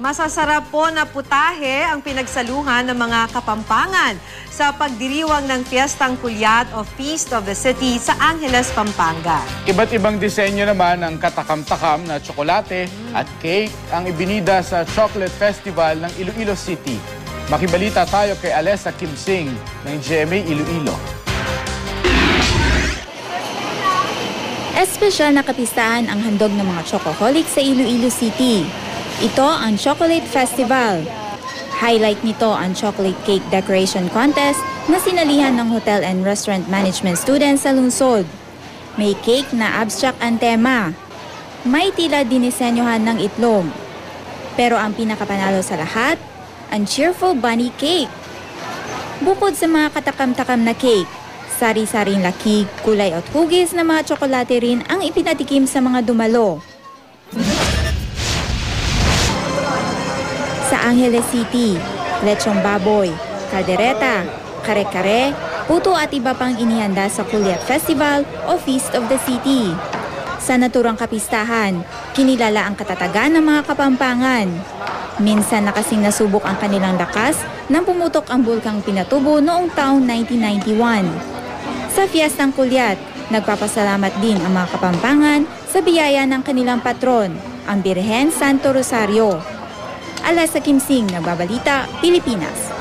Masasarap po na putahe ang pinagsaluhan ng mga Kapampangan sa pagdiriwang ng Fiestang Kulyat o Feast of the City sa Angeles, Pampanga. Iba't ibang disenyo naman ng katakam-takam na tsokolate at cake ang ibinida sa Chocolate Festival ng Iloilo City. Makibalita tayo kay Alessa Kimsing ng GMA Iloilo. Espesyal na kapistahan ang handog ng mga chocoholic sa Iloilo City. Ito ang Chocolate Festival. Highlight nito ang chocolate cake decoration contest na sinalihan ng hotel and restaurant management students sa lungsod. May cake na abstract ang tema. May tila dinisenyohan ng itlog. Pero ang pinakapanalo sa lahat, ang cheerful bunny cake. Bukod sa mga katakam-takam na cake, sari-saring laki, kulay at hugis na mga tsokolate rin ang ipinatikim sa mga dumalo. Sa Angeles City, lechong baboy, kaldereta, kare-kare, puto at iba pang inihanda sa Kulyat Festival o Feast of the City. Sa naturang kapistahan, kinilala ang katatagan ng mga Kapampangan. Minsan na kasing nasubok ang kanilang lakas nang pumutok ang bulkang Pinatubo noong taong 1991. Sa Fiestang Kulyat, nagpapasalamat din ang mga Kapampangan sa biyaya ng kanilang patron, ang Birhen Santo Rosario. Alessa Kimsing, Nagbabalita, Pilipinas.